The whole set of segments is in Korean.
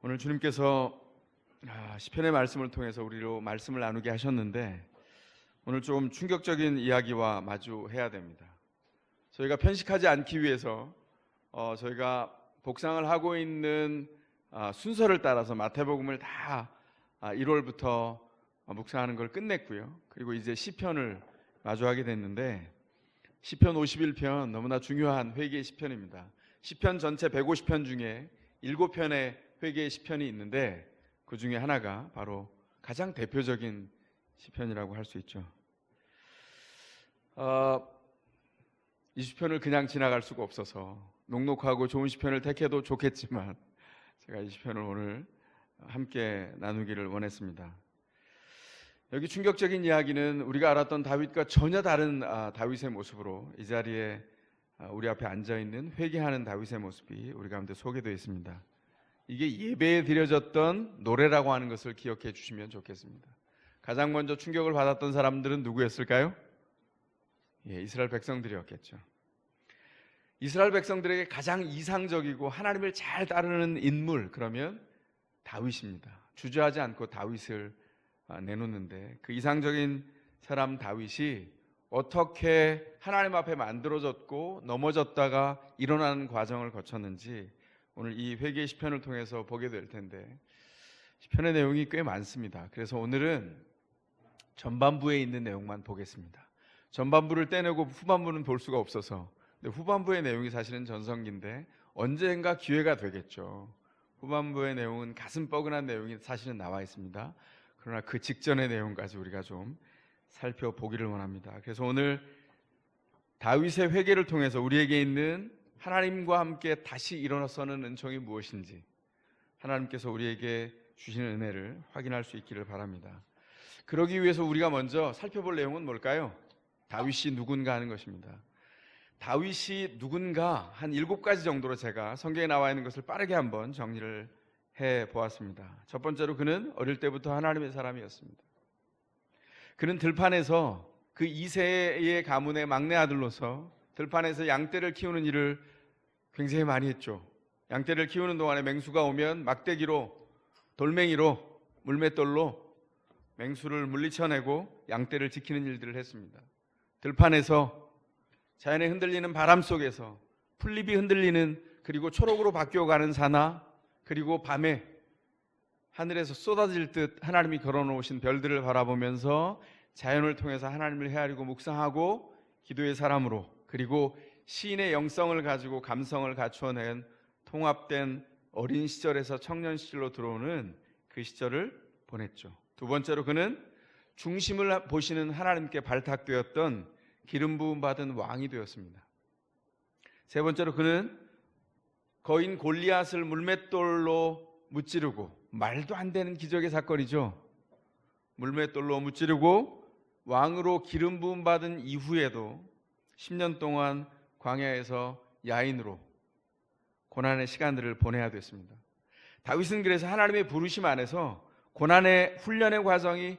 오늘 주님께서 시편의 말씀을 통해서 우리로 말씀을 나누게 하셨는데 오늘 좀 충격적인 이야기와 마주해야 됩니다. 저희가 편식하지 않기 위해서 저희가 복상을 하고 있는 순서를 따라서 마태복음을 다 1월부터 묵상하는 걸 끝냈고요. 그리고 이제 시편을 마주하게 됐는데 시편 51편 너무나 중요한 회개의 시편입니다. 시편 전체 150편 중에 7편의 회개의 시편이 있는데 그 중에 하나가 바로 가장 대표적인 시편이라고 할 수 있죠. 이 시편을 그냥 지나갈 수가 없어서 녹록하고 좋은 시편을 택해도 좋겠지만 제가 이 시편을 오늘 함께 나누기를 원했습니다. 여기 충격적인 이야기는 우리가 알았던 다윗과 전혀 다른 다윗의 모습으로 이 자리에 우리 앞에 앉아있는 회개하는 다윗의 모습이 우리 가운데 소개되어 있습니다. 이게 예배에 드려졌던 노래라고 하는 것을 기억해 주시면 좋겠습니다. 가장 먼저 충격을 받았던 사람들은 누구였을까요? 이스라엘 백성들이었겠죠. 이스라엘 백성들에게 가장 이상적이고 하나님을 잘 따르는 인물, 그러면 다윗입니다. 주저하지 않고 다윗을 내놓는데 그 이상적인 사람 다윗이 어떻게 하나님 앞에 만들어졌고 넘어졌다가 일어나는 과정을 거쳤는지 오늘 이 회개의 시편을 통해서 보게 될 텐데 시편의 내용이 꽤 많습니다. 그래서 오늘은 전반부에 있는 내용만 보겠습니다. 전반부를 떼내고 후반부는 볼 수가 없어서, 근데 후반부의 내용이 사실은 전성기인데 언젠가 기회가 되겠죠. 후반부의 내용은 가슴 뻐근한 내용이 사실은 나와 있습니다. 그러나 그 직전의 내용까지 우리가 좀 살펴보기를 원합니다. 그래서 오늘 다윗의 회개를 통해서 우리에게 있는 하나님과 함께 다시 일어서는 은총이 무엇인지, 하나님께서 우리에게 주시는 은혜를 확인할 수 있기를 바랍니다. 그러기 위해서 우리가 먼저 살펴볼 내용은 뭘까요? 다윗이 누군가 하는 것입니다. 다윗이 누군가 한 7가지 정도로 제가 성경에 나와 있는 것을 빠르게 한번 정리를 해보았습니다. 첫 번째로 그는 어릴 때부터 하나님의 사람이었습니다. 그는 들판에서 그 이새의 가문의 막내 아들로서 들판에서 양떼를 키우는 일을 굉장히 많이 했죠. 양떼를 키우는 동안에 맹수가 오면 막대기로, 돌멩이로, 물맷돌로 맹수를 물리쳐내고 양떼를 지키는 일들을 했습니다. 들판에서 자연에 흔들리는 바람 속에서 풀잎이 흔들리는, 그리고 초록으로 바뀌어가는 사나, 그리고 밤에 하늘에서 쏟아질 듯 하나님이 걸어놓으신 별들을 바라보면서 자연을 통해서 하나님을 헤아리고 묵상하고 기도의 사람으로, 그리고 시인의 영성을 가지고 감성을 갖추어낸 통합된 어린 시절에서 청년 시절로 들어오는 그 시절을 보냈죠. 두 번째로 그는 중심을 보시는 하나님께 발탁되었던 기름 부음 받은 왕이 되었습니다. 세 번째로 그는 거인 골리앗을 물맷돌로 무찌르고, 말도 안 되는 기적의 사건이죠. 물맷돌로 무찌르고 왕으로 기름 부음 받은 이후에도 10년 동안 광야에서 야인으로 고난의 시간들을 보내야 됐습니다. 다윗은 그래서 하나님의 부르심 안에서 고난의 훈련의 과정이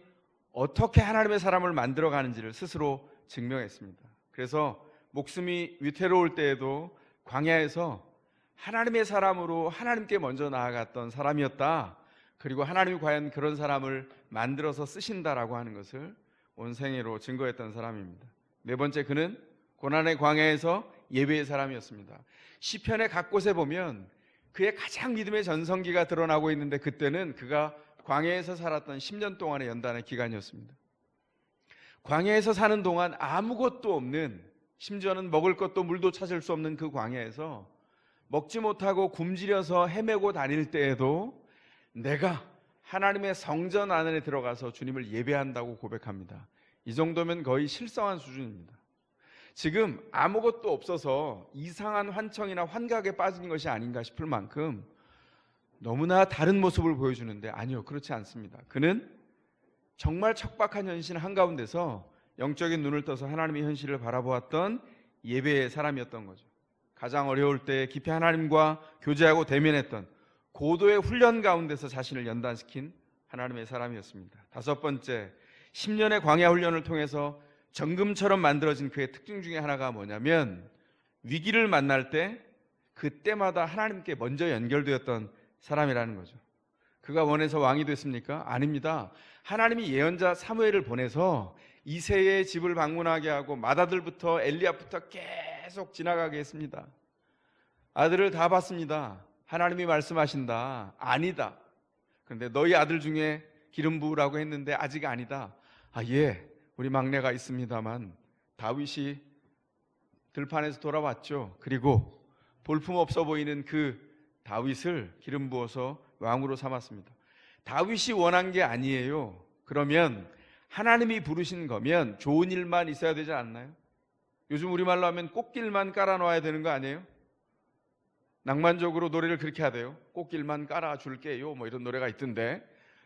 어떻게 하나님의 사람을 만들어가는지를 스스로 증명했습니다. 그래서 목숨이 위태로울 때에도 광야에서 하나님의 사람으로 하나님께 먼저 나아갔던 사람이었다. 그리고 하나님이 과연 그런 사람을 만들어서 쓰신다라고 하는 것을 온 생애로 증거했던 사람입니다. 네 번째, 그는 고난의 광야에서 예배의 사람이었습니다. 시편의 각 곳에 보면 그의 가장 믿음의 전성기가 드러나고 있는데 그때는 그가 광야에서 살았던 10년 동안의 연단의 기간이었습니다. 광야에서 사는 동안 아무것도 없는, 심지어는 먹을 것도 물도 찾을 수 없는 그 광야에서 먹지 못하고 굶주려서 헤매고 다닐 때에도 내가 하나님의 성전 안에 들어가서 주님을 예배한다고 고백합니다. 이 정도면 거의 실성한 수준입니다. 지금 아무것도 없어서 이상한 환청이나 환각에 빠진 것이 아닌가 싶을 만큼 너무나 다른 모습을 보여주는데, 아니요, 그렇지 않습니다. 그는 정말 척박한 현실 한가운데서 영적인 눈을 떠서 하나님의 현실을 바라보았던 예배의 사람이었던 거죠. 가장 어려울 때 깊이 하나님과 교제하고 대면했던 고도의 훈련 가운데서 자신을 연단시킨 하나님의 사람이었습니다. 다섯 번째, 10년의 광야 훈련을 통해서 정금처럼 만들어진 그의 특징 중에 하나가 뭐냐면 위기를 만날 때 그때마다 하나님께 먼저 연결되었던 사람이라는 거죠. 그가 원해서 왕이 됐습니까? 아닙니다. 하나님이 예언자 사무엘을 보내서 이새의 집을 방문하게 하고 맏아들부터 엘리압부터 계속 지나가게 했습니다. 아들을 다 봤습니다. 하나님이 말씀하신다. 아니다. 그런데 너희 아들 중에 기름 부으라고 했는데 아직 아니다. 예, 우리 막내가 있습니다만 다윗이 들판에서 돌아왔죠. 그리고 볼품없어 보이는 그 다윗을 기름 부어서 왕으로 삼았습니다. 다윗이 원한 게 아니에요. 그러면 하나님이 부르신 거면 좋은 일만 있어야 되지 않나요? 요즘 우리말로 하면 꽃길만 깔아놔야 되는 거 아니에요? 낭만적으로 노래를 그렇게 하대요. 꽃길만 깔아줄게요 뭐 이런 노래가 있던데,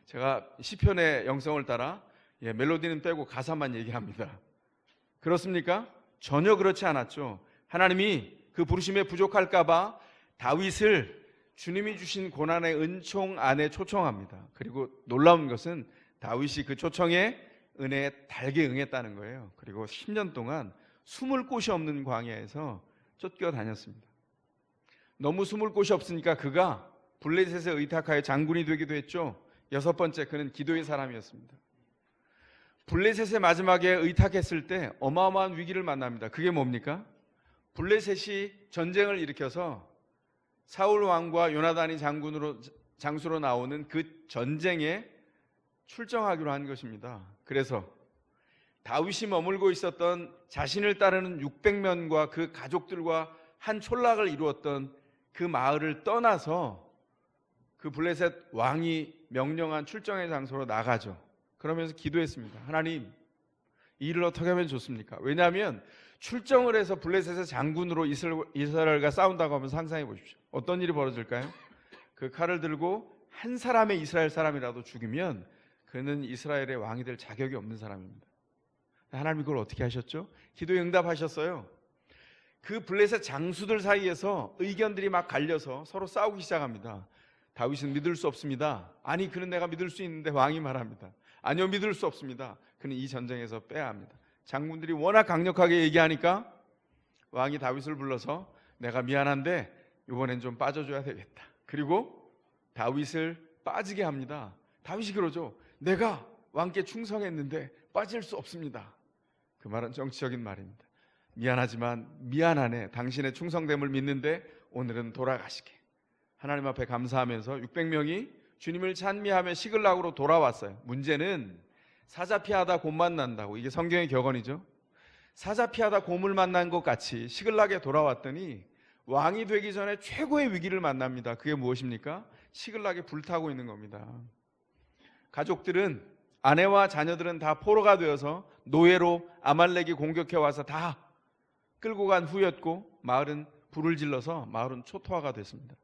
제가 시편의 영성을 따라 멜로디는 빼고 가사만 얘기합니다. 그렇습니까? 전혀 그렇지 않았죠. 하나님이 그 부르심에 부족할까 봐 다윗을 주님이 주신 고난의 은총 안에 초청합니다. 그리고 놀라운 것은 다윗이 그 초청에 은혜에 달게 응했다는 거예요. 그리고 10년 동안 숨을 곳이 없는 광야에서 쫓겨다녔습니다. 너무 숨을 곳이 없으니까 그가 블레셋에 의탁하여 장군이 되기도 했죠. 6번째, 그는 기도의 사람이었습니다. 블레셋의 마지막에 의탁했을 때 어마어마한 위기를 만납니다. 그게 뭡니까? 블레셋이 전쟁을 일으켜서 사울 왕과 요나단이 장수로 나오는 그 전쟁에 출정하기로 한 것입니다. 그래서 다윗이 머물고 있었던 자신을 따르는 600명과 그 가족들과 한 촌락을 이루었던 그 마을을 떠나서 그 블레셋 왕이 명령한 출정의 장소로 나가죠. 그러면서 기도했습니다. 하나님, 이 일을 어떻게 하면 좋습니까? 왜냐하면 출정을 해서 블레셋의 장군으로 이스라엘과 싸운다고 하면 상상해 보십시오. 어떤 일이 벌어질까요? 그 칼을 들고 한 사람의 이스라엘 사람이라도 죽이면 그는 이스라엘의 왕이 될 자격이 없는 사람입니다. 하나님이 그걸 어떻게 하셨죠? 기도에 응답하셨어요. 그 블레셋 장수들 사이에서 의견들이 막 갈려서 서로 싸우기 시작합니다. 다윗은 믿을 수 없습니다. 아니, 그는 내가 믿을 수 있는데. 왕이 말합니다. 아니요, 믿을 수 없습니다. 그는 이 전쟁에서 빼야 합니다. 장군들이 워낙 강력하게 얘기하니까 왕이 다윗을 불러서 내가 미안한데 이번엔 좀 빠져줘야 되겠다. 그리고 다윗을 빠지게 합니다. 다윗이 그러죠. 내가 왕께 충성했는데 빠질 수 없습니다. 그 말은 정치적인 말입니다. 미안하지만 미안하네. 당신의 충성됨을 믿는데 오늘은 돌아가시게. 하나님 앞에 감사하면서 600명이 주님을 찬미하며 시글락으로 돌아왔어요. 문제는 사자피하다 곰 만난다고, 이게 성경의 격언이죠. 사자피하다 곰을 만난 것 같이 시글락에 돌아왔더니 왕이 되기 전에 최고의 위기를 만납니다. 그게 무엇입니까? 시글락에 불타고 있는 겁니다. 가족들은, 아내와 자녀들은 다 포로가 되어서 노예로 아말렉이 공격해 와서 다 끌고 간 후였고, 마을은 불을 질러서 마을은 초토화가 됐습니다.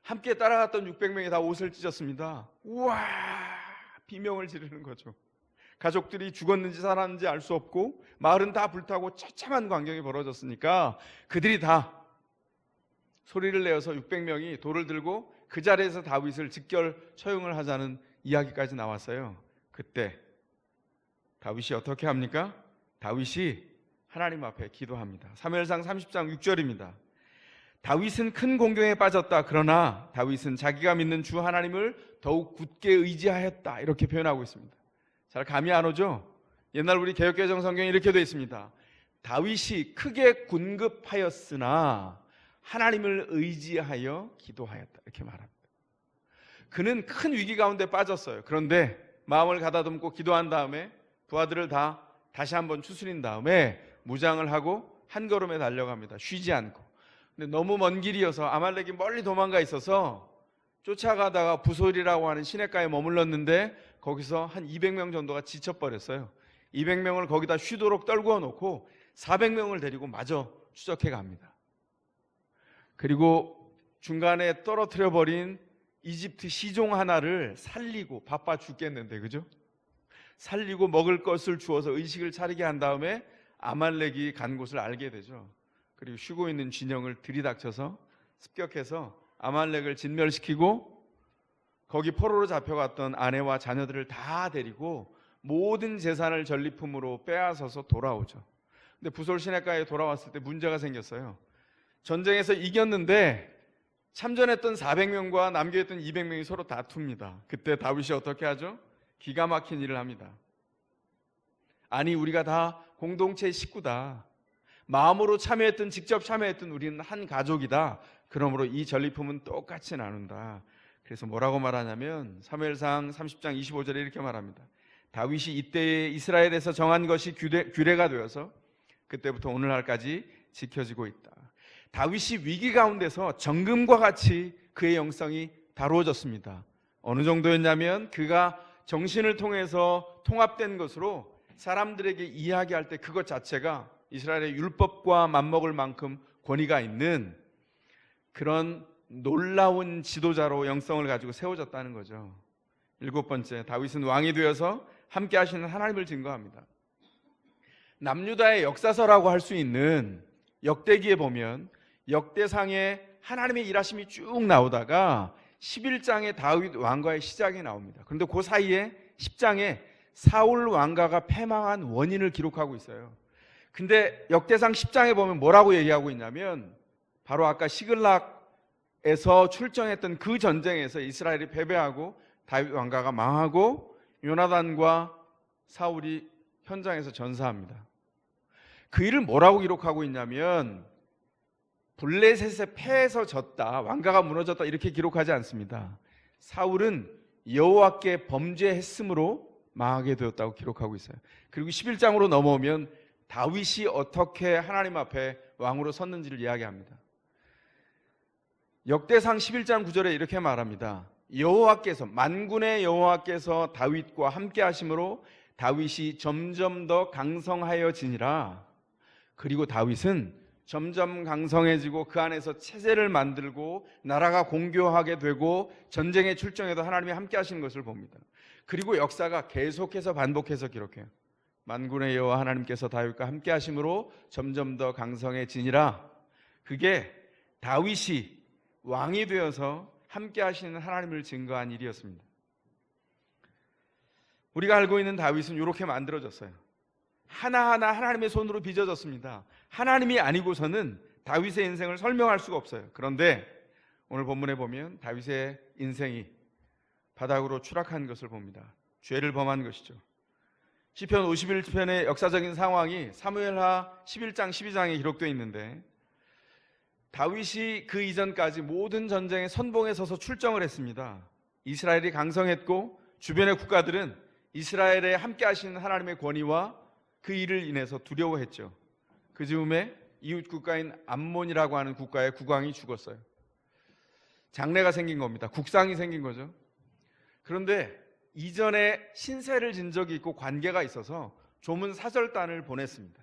함께 따라갔던 600명이 다 옷을 찢었습니다. 우와, 비명을 지르는 거죠. 가족들이 죽었는지 살았는지 알 수 없고 마을은 다 불타고 처참한 광경이 벌어졌으니까 그들이 다 소리를 내어서 600명이 돌을 들고 그 자리에서 다윗을 직결 처형을 하자는 이야기까지 나왔어요. 그때 다윗이 어떻게 합니까? 다윗이 하나님 앞에 기도합니다. 사무엘상 30장 6절입니다. 다윗은 큰 공경에 빠졌다. 그러나 다윗은 자기가 믿는 주 하나님을 더욱 굳게 의지하였다. 이렇게 표현하고 있습니다. 잘 감이 안 오죠? 옛날 우리 개역개정 성경에 이렇게 되어 있습니다. 다윗이 크게 군급하였으나 하나님을 의지하여 기도하였다. 이렇게 말합니다. 그는 큰 위기 가운데 빠졌어요. 그런데 마음을 가다듬고 기도한 다음에 부하들을 다시 한번 추스린 다음에 무장을 하고 한 걸음에 달려갑니다. 쉬지 않고. 근데 너무 먼 길이어서 아말렉이 멀리 도망가 있어서 쫓아가다가 부솔이라고 하는 시냇가에 머물렀는데 거기서 한 200명 정도가 지쳐버렸어요. 200명을 거기다 쉬도록 떨구어 놓고 400명을 데리고 마저 추적해 갑니다. 그리고 중간에 떨어뜨려 버린 이집트 시종 하나를 살리고, 바빠 죽겠는데, 그죠? 살리고 먹을 것을 주어서 의식을 차리게 한 다음에 아말렉이 간 곳을 알게 되죠. 그리고 쉬고 있는 진영을 들이닥쳐서 습격해서 아말렉을 진멸시키고 거기 포로로 잡혀갔던 아내와 자녀들을 다 데리고 모든 재산을 전리품으로 빼앗아서 돌아오죠. 근데 부솔 시내가에 돌아왔을 때 문제가 생겼어요. 전쟁에서 이겼는데 참전했던 400명과 남겨있던 200명이 서로 다툽니다. 그때 다윗이 어떻게 하죠? 기가 막힌 일을 합니다. 아니, 우리가 다 공동체의 식구다. 마음으로 참여했던, 직접 참여했던 우리는 한 가족이다. 그러므로 이 전리품은 똑같이 나눈다. 그래서 뭐라고 말하냐면 사무엘상 30장 25절에 이렇게 말합니다. 다윗이 이때에 이스라엘에서 정한 것이 규례가 되어서 그때부터 오늘날까지 지켜지고 있다. 다윗이 위기 가운데서 정금과 같이 그의 영성이 다루어졌습니다. 어느 정도였냐면 그가 정신을 통해서 통합된 것으로 사람들에게 이야기할 때 그것 자체가 이스라엘의 율법과 맞먹을 만큼 권위가 있는 그런 놀라운 지도자로 영성을 가지고 세워졌다는 거죠. 7번째, 다윗은 왕이 되어서 함께 하시는 하나님을 증거합니다. 남유다의 역사서라고 할 수 있는 역대기에 보면 역대상에 하나님의 일하심이 쭉 나오다가 11장에 다윗 왕가의 시작이 나옵니다. 그런데 그 사이에 10장에 사울 왕가가 패망한 원인을 기록하고 있어요. 근데 역대상 10장에 보면 뭐라고 얘기하고 있냐면 바로 아까 시글락에서 출정했던 그 전쟁에서 이스라엘이 패배하고 다윗 왕가가 망하고 요나단과 사울이 현장에서 전사합니다. 그 일을 뭐라고 기록하고 있냐면 블레셋에 패해서 졌다, 왕가가 무너졌다 이렇게 기록하지 않습니다. 사울은 여호와께 범죄했으므로 망하게 되었다고 기록하고 있어요. 그리고 11장으로 넘어오면 다윗이 어떻게 하나님 앞에 왕으로 섰는지를 이야기합니다. 역대상 11장 9절에 이렇게 말합니다. 여호와께서, 만군의 여호와께서 다윗과 함께 하심으로 다윗이 점점 더 강성하여지니라. 그리고 다윗은 점점 강성해지고 그 안에서 체제를 만들고 나라가 공교하게 되고 전쟁에 출정해도 하나님이 함께 하시는 것을 봅니다. 그리고 역사가 계속해서 반복해서 기록해요. 만군의 여호와 하나님께서 다윗과 함께 하심으로 점점 더 강성해지니라. 그게 다윗이 왕이 되어서 함께 하시는 하나님을 증거한 일이었습니다. 우리가 알고 있는 다윗은 이렇게 만들어졌어요. 하나하나 하나님의 손으로 빚어졌습니다. 하나님이 아니고서는 다윗의 인생을 설명할 수가 없어요. 그런데 오늘 본문에 보면 다윗의 인생이 바닥으로 추락한 것을 봅니다. 죄를 범한 것이죠. 시편 51편의 역사적인 상황이 사무엘하 11장 12장에 기록되어 있는데 다윗이 그 이전까지 모든 전쟁에 선봉에 서서 출정을 했습니다. 이스라엘이 강성했고 주변의 국가들은 이스라엘에 함께 하시는 하나님의 권위와 그 일을 인해서 두려워했죠. 그 즈음에 이웃 국가인 암몬이라고 하는 국가의 국왕이 죽었어요. 장례가 생긴 겁니다. 국상이 생긴 거죠. 그런데 이전에 신세를 진 적이 있고 관계가 있어서 조문 사절단을 보냈습니다.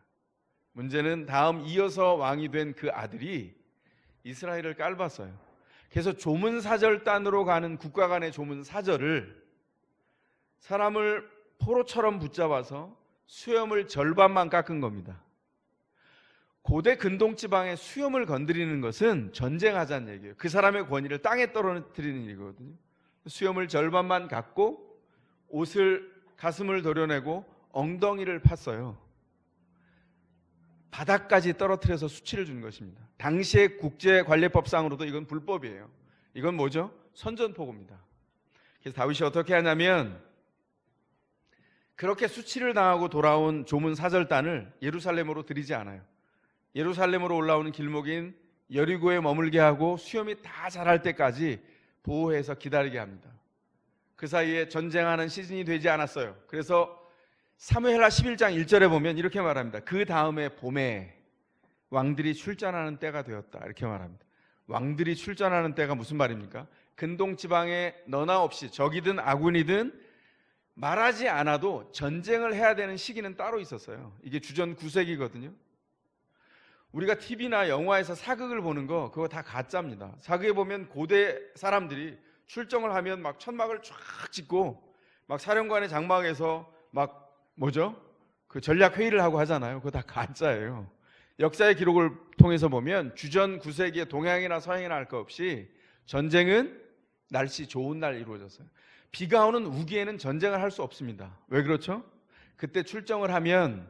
문제는 다음 이어서 왕이 된 그 아들이 이스라엘을 깔봤어요. 그래서 조문 사절단으로 가는 국가 간의 조문 사절을 사람을 포로처럼 붙잡아서 수염을 절반만 깎은 겁니다. 고대 근동지방의 수염을 건드리는 것은 전쟁하자는 얘기예요. 그 사람의 권위를 땅에 떨어뜨리는 일이거든요. 수염을 절반만 깎고 옷을 가슴을 도려내고 엉덩이를 팠어요. 바닥까지 떨어뜨려서 수치를 준 것입니다. 당시의 국제관례법상으로도 이건 불법이에요. 이건 뭐죠? 선전포고입니다. 그래서 다윗이 어떻게 하냐면 그렇게 수치를 당하고 돌아온 조문 사절단을 예루살렘으로 들이지 않아요. 예루살렘으로 올라오는 길목인 여리고에 머물게 하고 수염이 다 자랄 때까지 보호해서 기다리게 합니다. 그 사이에 전쟁하는 시즌이 되지 않았어요. 그래서 사무엘하 11장 1절에 보면 이렇게 말합니다. 그 다음에 봄에 왕들이 출전하는 때가 되었다. 이렇게 말합니다. 왕들이 출전하는 때가 무슨 말입니까? 근동지방에 너나 없이 적이든 아군이든 말하지 않아도 전쟁을 해야 되는 시기는 따로 있었어요. 이게 주전 9세기거든요. 우리가 TV나 영화에서 사극을 보는 거 그거 다 가짜입니다. 사극에 보면 고대 사람들이 출정을 하면 막 천막을 쫙 짓고 막 사령관의 장막에서 막 뭐죠? 그 전략 회의를 하고 하잖아요. 그거 다 가짜예요. 역사의 기록을 통해서 보면 주전 9세기에 동양이나 서양이나 할 것 없이 전쟁은 날씨 좋은 날 이루어졌어요. 비가 오는 우기에는 전쟁을 할 수 없습니다. 왜 그렇죠? 그때 출정을 하면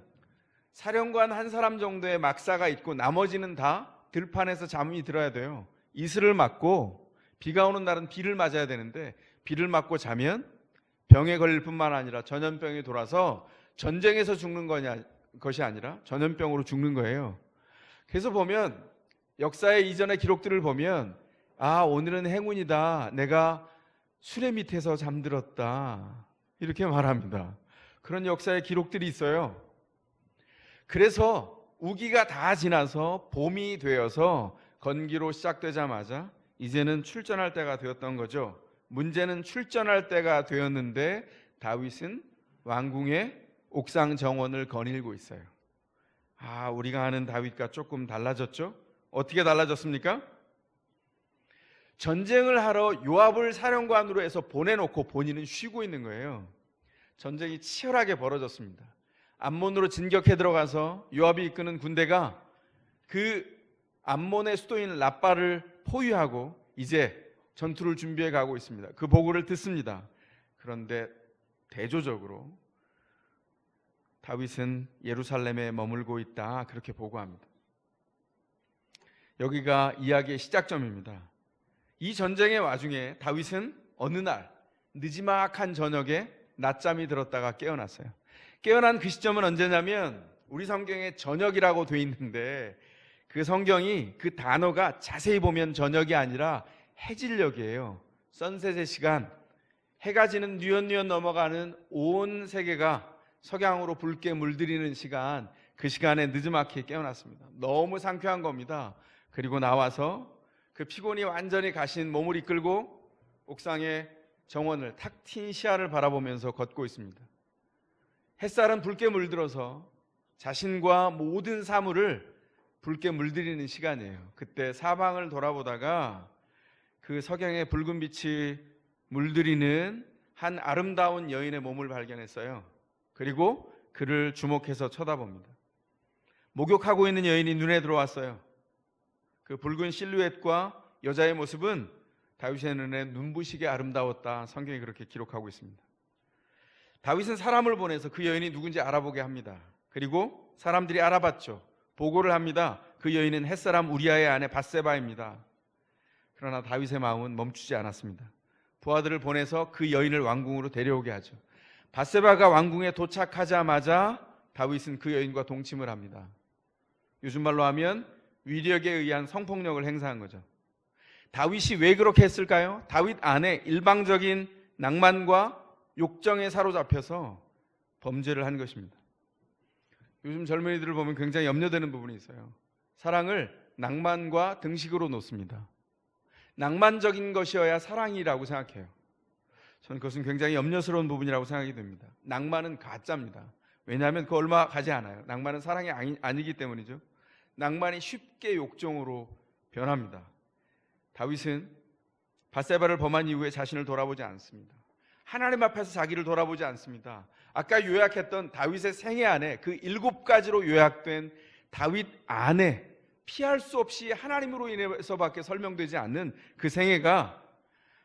사령관 한 사람 정도의 막사가 있고 나머지는 다 들판에서 잠이 들어야 돼요. 이슬을 맞고 비가 오는 날은 비를 맞아야 되는데 비를 맞고 자면 병에 걸릴 뿐만 아니라 전염병이 돌아서 전쟁에서 죽는 것이 아니라 전염병으로 죽는 거예요. 그래서 보면 역사의 이전의 기록들을 보면 아, 오늘은 행운이다. 내가 수레 밑에서 잠들었다. 이렇게 말합니다. 그런 역사의 기록들이 있어요. 그래서 우기가 다 지나서 봄이 되어서 건기로 시작되자마자 이제는 출전할 때가 되었던 거죠. 문제는 출전할 때가 되었는데 다윗은 왕궁의 옥상 정원을 거닐고 있어요. 아, 우리가 아는 다윗과 조금 달라졌죠? 어떻게 달라졌습니까? 전쟁을 하러 요압을 사령관으로 해서 보내놓고 본인은 쉬고 있는 거예요. 전쟁이 치열하게 벌어졌습니다. 암몬으로 진격해 들어가서 요압이 이끄는 군대가 그 암몬의 수도인 라빠를 포위하고 이제 전투를 준비해 가고 있습니다. 그 보고를 듣습니다. 그런데 대조적으로 다윗은 예루살렘에 머물고 있다, 그렇게 보고합니다. 여기가 이야기의 시작점입니다. 이 전쟁의 와중에 다윗은 어느 날 느지막한 저녁에 낮잠이 들었다가 깨어났어요. 깨어난 그 시점은 언제냐면 우리 성경에 저녁이라고 돼 있는데 그 성경이 그 단어가 자세히 보면 저녁이 아니라 해질녘이에요. 선셋의 시간, 해가 지는 뉘엿뉘엿 넘어가는 온 세계가 석양으로 붉게 물들이는 시간, 그 시간에 느지막이 깨어났습니다. 너무 상쾌한 겁니다. 그리고 나와서 그 피곤이 완전히 가신 몸을 이끌고 옥상의 정원을 탁 튄 시야를 바라보면서 걷고 있습니다. 햇살은 붉게 물들어서 자신과 모든 사물을 붉게 물들이는 시간이에요. 그때 사방을 돌아보다가 그 석양의 붉은 빛이 물들이는 한 아름다운 여인의 몸을 발견했어요. 그리고 그를 주목해서 쳐다봅니다. 목욕하고 있는 여인이 눈에 들어왔어요. 그 붉은 실루엣과 여자의 모습은 다윗의 눈에 눈부시게 아름다웠다. 성경이 그렇게 기록하고 있습니다. 다윗은 사람을 보내서 그 여인이 누군지 알아보게 합니다. 그리고 사람들이 알아봤죠. 보고를 합니다. 그 여인은 햇사람 우리아의 아내 밧세바입니다. 그러나 다윗의 마음은 멈추지 않았습니다. 부하들을 보내서 그 여인을 왕궁으로 데려오게 하죠. 밧세바가 왕궁에 도착하자마자 다윗은 그 여인과 동침을 합니다. 요즘 말로 하면 위력에 의한 성폭력을 행사한 거죠. 다윗이 왜 그렇게 했을까요? 다윗 안에 일방적인 낭만과 욕정에 사로잡혀서 범죄를 한 것입니다. 요즘 젊은이들을 보면 굉장히 염려되는 부분이 있어요. 사랑을 낭만과 등식으로 놓습니다. 낭만적인 것이어야 사랑이라고 생각해요. 저는 그것은 굉장히 염려스러운 부분이라고 생각이 됩니다. 낭만은 가짜입니다. 왜냐하면 그 얼마 가지 않아요. 낭만은 사랑이 아니기 때문이죠. 낭만이 쉽게 욕정으로 변합니다. 다윗은 밧세바를 범한 이후에 자신을 돌아보지 않습니다. 하나님 앞에서 자기를 돌아보지 않습니다. 아까 요약했던 다윗의 생애 안에 그 7가지로 요약된 다윗 안에 피할 수 없이 하나님으로 인해서밖에 설명되지 않는 그 생애가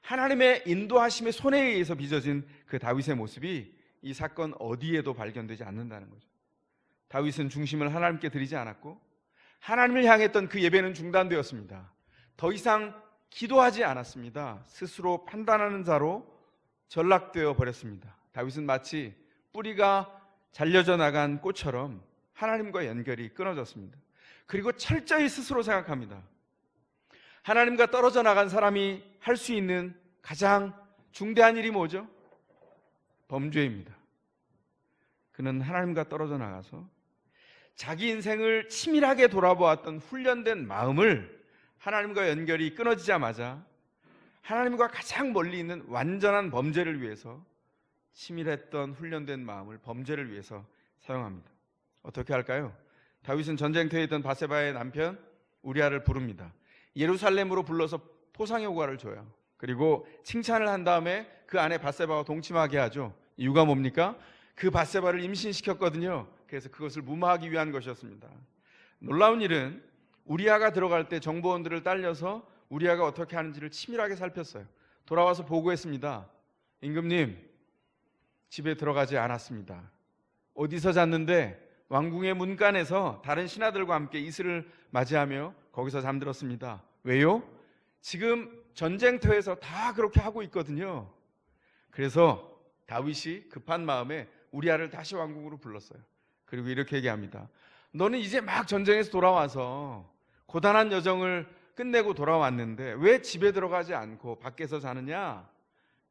하나님의 인도하심의 손에 의해서 빚어진 그 다윗의 모습이 이 사건 어디에도 발견되지 않는다는 거죠. 다윗은 중심을 하나님께 드리지 않았고 하나님을 향했던 그 예배는 중단되었습니다. 더 이상 기도하지 않았습니다. 스스로 판단하는 자로 전락되어 버렸습니다. 다윗은 마치 뿌리가 잘려져 나간 꽃처럼 하나님과 연결이 끊어졌습니다. 그리고 철저히 스스로 생각합니다. 하나님과 떨어져 나간 사람이 할 수 있는 가장 중대한 일이 뭐죠? 범죄입니다. 그는 하나님과 떨어져 나가서 자기 인생을 치밀하게 돌아보았던 훈련된 마음을 하나님과 연결이 끊어지자마자 하나님과 가장 멀리 있는 완전한 범죄를 위해서 치밀했던 훈련된 마음을 범죄를 위해서 사용합니다. 어떻게 할까요? 다윗은 전쟁터에 있던 밧세바의 남편 우리아를 부릅니다. 예루살렘으로 불러서 포상의 호가를 줘요. 그리고 칭찬을 한 다음에 그 아내 밧세바와 동침하게 하죠. 이유가 뭡니까? 그 밧세바를 임신시켰거든요. 그래서 그것을 무마하기 위한 것이었습니다. 놀라운 일은 우리아가 들어갈 때 정보원들을 딸려서 우리아가 어떻게 하는지를 치밀하게 살폈어요. 돌아와서 보고했습니다. 임금님, 집에 들어가지 않았습니다. 어디서 잤는데 왕궁의 문간에서 다른 신하들과 함께 이슬을 맞이하며 거기서 잠들었습니다. 왜요? 지금 전쟁터에서 다 그렇게 하고 있거든요. 그래서 다윗이 급한 마음에 우리아를 다시 왕궁으로 불렀어요. 그리고 이렇게 얘기합니다. 너는 이제 막 전쟁에서 돌아와서 고단한 여정을 끝내고 돌아왔는데 왜 집에 들어가지 않고 밖에서 자느냐?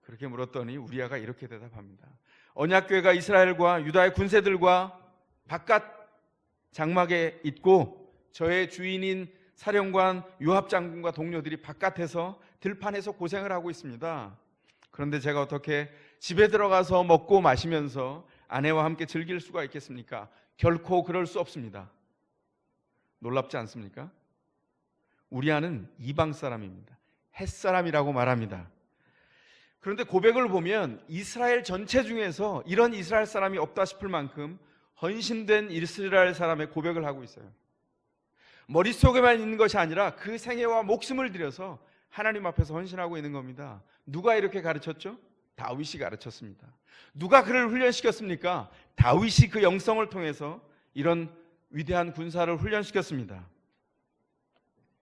그렇게 물었더니 우리아가 이렇게 대답합니다. 언약궤가 이스라엘과 유다의 군세들과 바깥 장막에 있고 저의 주인인 사령관 요압 장군과 동료들이 바깥에서 들판에서 고생을 하고 있습니다. 그런데 제가 어떻게 집에 들어가서 먹고 마시면서 아내와 함께 즐길 수가 있겠습니까? 결코 그럴 수 없습니다. 놀랍지 않습니까? 우리아는 이방 사람입니다. 햇사람이라고 말합니다. 그런데 고백을 보면 이스라엘 전체 중에서 이런 이스라엘 사람이 없다 싶을 만큼 헌신된 이스라엘 사람의 고백을 하고 있어요. 머릿속에만 있는 것이 아니라 그 생애와 목숨을 들여서 하나님 앞에서 헌신하고 있는 겁니다. 누가 이렇게 가르쳤죠? 다윗이 가르쳤습니다. 누가 그를 훈련시켰습니까? 다윗이 그 영성을 통해서 이런 위대한 군사를 훈련시켰습니다.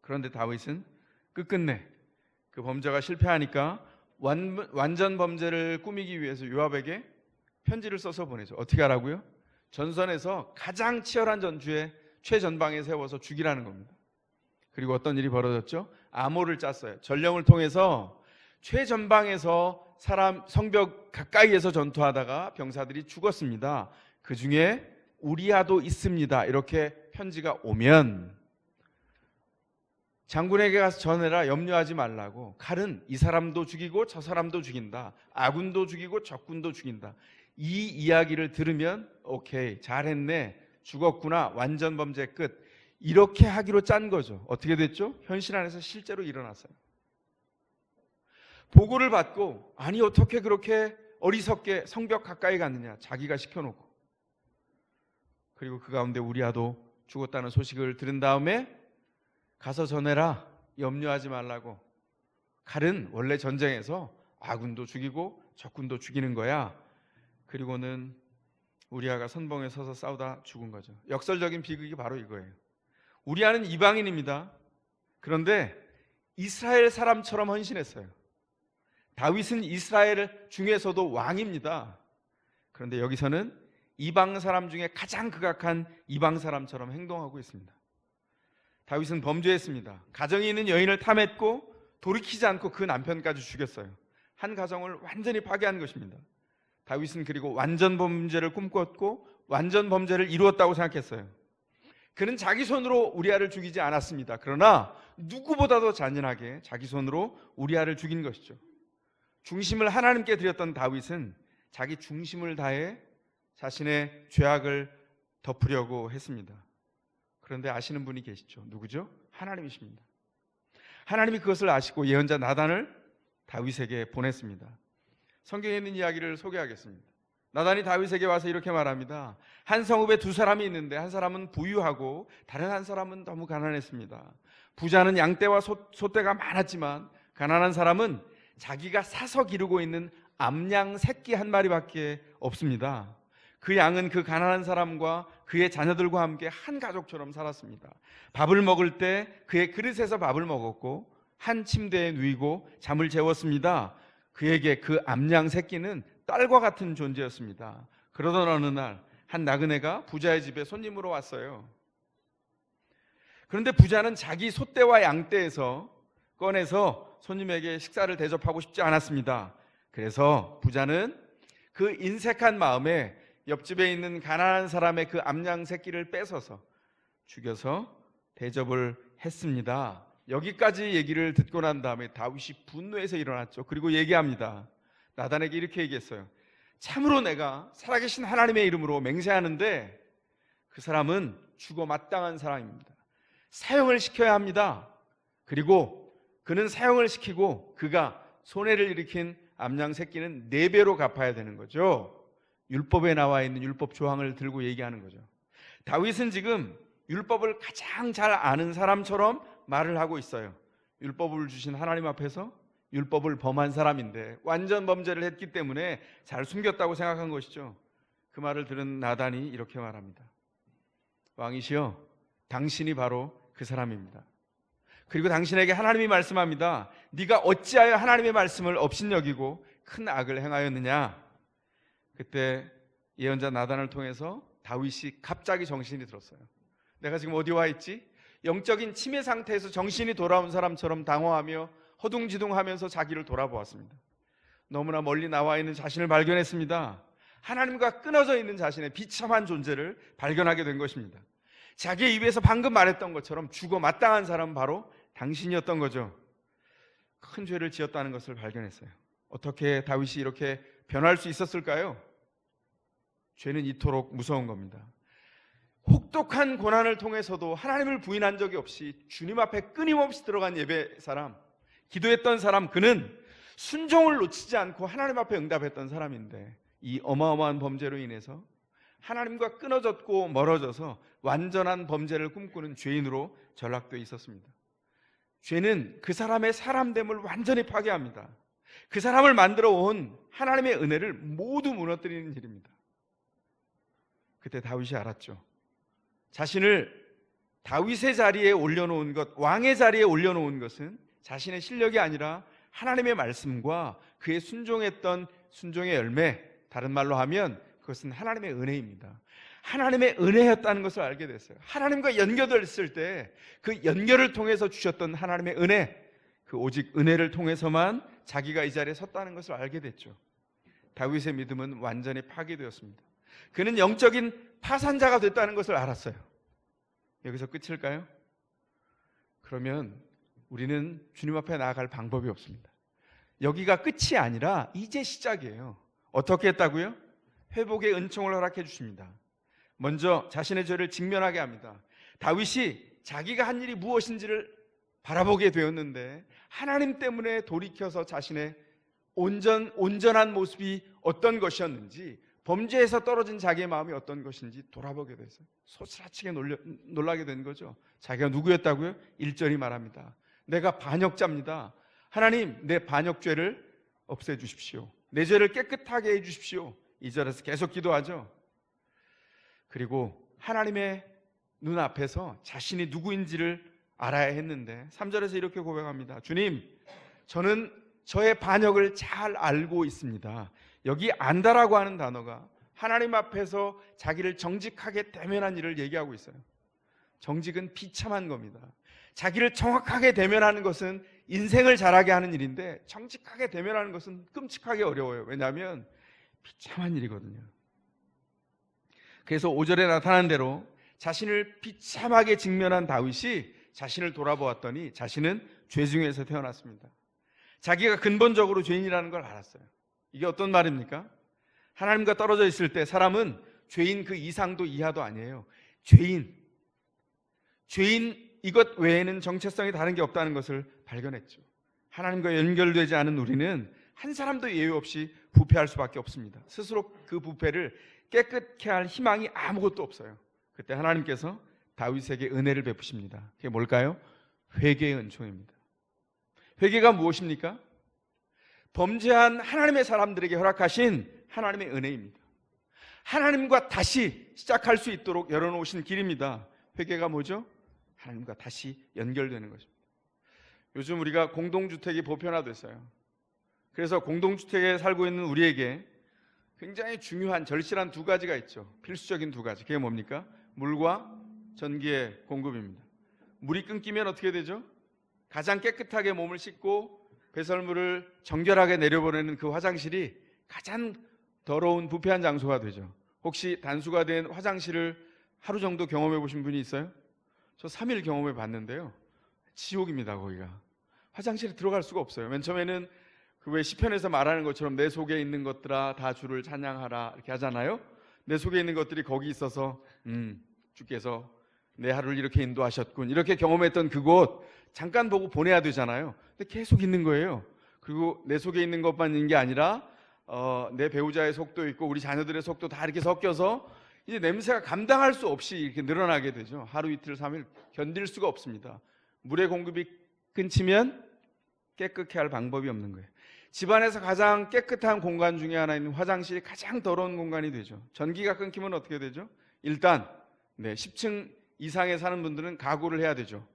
그런데 다윗은 끝끝내 그 범죄가 실패하니까 완전 범죄를 꾸미기 위해서 요압에게 편지를 써서 보내죠. 어떻게 하라고요? 전선에서 가장 치열한 전투에 최전방에 세워서 죽이라는 겁니다. 그리고 어떤 일이 벌어졌죠? 암호를 짰어요. 전령을 통해서 최전방에서 성벽 가까이에서 전투하다가 병사들이 죽었습니다. 그 중에 우리아도 있습니다. 이렇게 편지가 오면 장군에게 가서 전해라. 염려하지 말라고. 칼은 이 사람도 죽이고 저 사람도 죽인다. 아군도 죽이고 적군도 죽인다. 이 이야기를 들으면 오케이, 잘했네, 죽었구나, 완전 범죄 끝, 이렇게 하기로 짠 거죠. 어떻게 됐죠? 현실 안에서 실제로 일어났어요. 보고를 받고 아니 어떻게 그렇게 어리석게 성벽 가까이 갔느냐, 자기가 시켜놓고. 그리고 그 가운데 우리아도 죽었다는 소식을 들은 다음에 가서 전해라, 염려하지 말라고. 칼은 원래 전쟁에서 아군도 죽이고 적군도 죽이는 거야. 그리고는 우리아가 선봉에 서서 싸우다 죽은 거죠. 역설적인 비극이 바로 이거예요. 우리아는 이방인입니다. 그런데 이스라엘 사람처럼 헌신했어요. 다윗은 이스라엘 중에서도 왕입니다. 그런데 여기서는 이방 사람 중에 가장 극악한 이방 사람처럼 행동하고 있습니다. 다윗은 범죄했습니다. 가정에 있는 여인을 탐했고 돌이키지 않고 그 남편까지 죽였어요. 한 가정을 완전히 파괴한 것입니다. 다윗은 그리고 완전 범죄를 꿈꿨고 완전 범죄를 이루었다고 생각했어요. 그는 자기 손으로 우리아를 죽이지 않았습니다. 그러나 누구보다도 잔인하게 자기 손으로 우리아를 죽인 것이죠. 중심을 하나님께 드렸던 다윗은 자기 중심을 다해 자신의 죄악을 덮으려고 했습니다. 그런데 아시는 분이 계시죠? 누구죠? 하나님이십니다. 하나님이 그것을 아시고 예언자 나단을 다윗에게 보냈습니다. 성경에 있는 이야기를 소개하겠습니다. 나단이 다윗에게 와서 이렇게 말합니다. 한 성읍에 두 사람이 있는데 한 사람은 부유하고 다른 한 사람은 너무 가난했습니다. 부자는 양떼와 소떼가 많았지만 가난한 사람은 자기가 사서 기르고 있는 암양 새끼 한 마리밖에 없습니다. 그 양은 그 가난한 사람과 그의 자녀들과 함께 한 가족처럼 살았습니다. 밥을 먹을 때 그의 그릇에서 밥을 먹었고 한 침대에 누이고 잠을 재웠습니다. 그에게 그 암양 새끼는 딸과 같은 존재였습니다. 그러던 어느 날 한 나그네가 부자의 집에 손님으로 왔어요. 그런데 부자는 자기 소떼와 양떼에서 꺼내서 손님에게 식사를 대접하고 싶지 않았습니다. 그래서 부자는 그 인색한 마음에 옆집에 있는 가난한 사람의 그 암양 새끼를 뺏어서 죽여서 대접을 했습니다. 여기까지 얘기를 듣고 난 다음에 다윗이 분노해서 일어났죠. 그리고 얘기합니다. 나단에게 이렇게 얘기했어요. 참으로 내가 살아계신 하나님의 이름으로 맹세하는데 그 사람은 죽어 마땅한 사람입니다. 사형을 시켜야 합니다. 그리고 그는 사형을 시키고 그가 손해를 일으킨 암양 새끼는 4배로 갚아야 되는 거죠. 율법에 나와 있는 율법 조항을 들고 얘기하는 거죠. 다윗은 지금 율법을 가장 잘 아는 사람처럼 말을 하고 있어요. 율법을 주신 하나님 앞에서 율법을 범한 사람인데 완전 범죄를 했기 때문에 잘 숨겼다고 생각한 것이죠. 그 말을 들은 나단이 이렇게 말합니다. 왕이시여, 당신이 바로 그 사람입니다. 그리고 당신에게 하나님이 말씀합니다. 네가 어찌하여 하나님의 말씀을 업신여기고 큰 악을 행하였느냐. 그때 예언자 나단을 통해서 다윗이 갑자기 정신이 들었어요. 내가 지금 어디 와 있지? 영적인 치매 상태에서 정신이 돌아온 사람처럼 당황하며 허둥지둥하면서 자기를 돌아보았습니다. 너무나 멀리 나와 있는 자신을 발견했습니다. 하나님과 끊어져 있는 자신의 비참한 존재를 발견하게 된 것입니다. 자기의 입에서 방금 말했던 것처럼 죽어 마땅한 사람은 바로 당신이었던 거죠. 큰 죄를 지었다는 것을 발견했어요. 어떻게 다윗이 이렇게 변할 수 있었을까요? 죄는 이토록 무서운 겁니다. 혹독한 고난을 통해서도 하나님을 부인한 적이 없이 주님 앞에 끊임없이 들어간 예배 사람, 기도했던 사람, 그는 순종을 놓치지 않고 하나님 앞에 응답했던 사람인데 이 어마어마한 범죄로 인해서 하나님과 끊어졌고 멀어져서 완전한 범죄를 꿈꾸는 죄인으로 전락되어 있었습니다. 죄는 그 사람의 사람됨을 완전히 파괴합니다. 그 사람을 만들어 온 하나님의 은혜를 모두 무너뜨리는 일입니다. 그때 다윗이 알았죠. 자신을 다윗의 자리에 올려놓은 것, 왕의 자리에 올려놓은 것은 자신의 실력이 아니라 하나님의 말씀과 그의 순종했던 순종의 열매, 다른 말로 하면 그것은 하나님의 은혜입니다. 하나님의 은혜였다는 것을 알게 됐어요. 하나님과 연결됐을 때 그 연결을 통해서 주셨던 하나님의 은혜, 그 오직 은혜를 통해서만 자기가 이 자리에 섰다는 것을 알게 됐죠. 다윗의 믿음은 완전히 파괴되었습니다. 그는 영적인 파산자가 됐다는 것을 알았어요. 여기서 끝일까요? 그러면 우리는 주님 앞에 나아갈 방법이 없습니다. 여기가 끝이 아니라 이제 시작이에요. 어떻게 했다고요? 회복의 은총을 허락해 주십니다. 먼저 자신의 죄를 직면하게 합니다. 다윗이 자기가 한 일이 무엇인지를 바라보게 되었는데 하나님 때문에 돌이켜서 자신의 온전한 모습이 어떤 것이었는지, 범죄에서 떨어진 자기의 마음이 어떤 것인지 돌아보게 돼서 소스라치게 놀라게 된 거죠. 자기가 누구였다고요? 1절이 말합니다. 내가 반역자입니다. 하나님, 내 반역죄를 없애주십시오. 내 죄를 깨끗하게 해주십시오. 2절에서 계속 기도하죠. 그리고 하나님의 눈앞에서 자신이 누구인지를 알아야 했는데 3절에서 이렇게 고백합니다. 주님, 저는 저의 반역을 잘 알고 있습니다. 여기 안다라고 하는 단어가 하나님 앞에서 자기를 정직하게 대면한 일을 얘기하고 있어요. 정직은 비참한 겁니다. 자기를 정확하게 대면하는 것은 인생을 잘하게 하는 일인데 정직하게 대면하는 것은 끔찍하게 어려워요. 왜냐하면 비참한 일이거든요. 그래서 5절에 나타난 대로 자신을 비참하게 직면한 다윗이 자신을 돌아보았더니 자신은 죄 중에서 태어났습니다. 자기가 근본적으로 죄인이라는 걸 알았어요. 이게 어떤 말입니까? 하나님과 떨어져 있을 때 사람은 죄인 그 이상도 이하도 아니에요. 죄인 이것 외에는 정체성이 다른 게 없다는 것을 발견했죠. 하나님과 연결되지 않은 우리는 한 사람도 예외 없이 부패할 수밖에 없습니다. 스스로 그 부패를 깨끗게 할 희망이 아무것도 없어요. 그때 하나님께서 다윗에게 은혜를 베푸십니다. 그게 뭘까요? 회개의 은총입니다. 회개가 무엇입니까? 범죄한 하나님의 사람들에게 허락하신 하나님의 은혜입니다. 하나님과 다시 시작할 수 있도록 열어놓으신 길입니다. 회개가 뭐죠? 하나님과 다시 연결되는 것입니다. 요즘 우리가 공동주택이 보편화됐어요. 그래서 공동주택에 살고 있는 우리에게 굉장히 중요한 절실한 두 가지가 있죠. 필수적인 두 가지. 그게 뭡니까? 물과 전기의 공급입니다. 물이 끊기면 어떻게 되죠? 가장 깨끗하게 몸을 씻고 배설물을 정결하게 내려보내는 그 화장실이 가장 더러운 부패한 장소가 되죠. 혹시 단수가 된 화장실을 하루 정도 경험해 보신 분이 있어요? 저 3일 경험해 봤는데요. 지옥입니다. 거기가. 화장실에 들어갈 수가 없어요. 맨 처음에는 그 왜 시편에서 말하는 것처럼 내 속에 있는 것들아 다 주를 찬양하라 이렇게 하잖아요. 내 속에 있는 것들이 거기 있어서 주께서 내 하루를 이렇게 인도하셨군 이렇게 경험했던 그곳 잠깐 보고 보내야 되잖아요. 근데 계속 있는 거예요. 그리고 내 속에 있는 것만 있는 게 아니라 내 배우자의 속도 있고 우리 자녀들의 속도 다 이렇게 섞여서 이제 냄새가 감당할 수 없이 이렇게 늘어나게 되죠. 하루 이틀 3일 견딜 수가 없습니다. 물의 공급이 끊기면 깨끗게 할 방법이 없는 거예요. 집안에서 가장 깨끗한 공간 중에 하나 있는 화장실이 가장 더러운 공간이 되죠. 전기가 끊기면 어떻게 되죠? 일단 10층 이상에 사는 분들은 각오를 해야 되죠.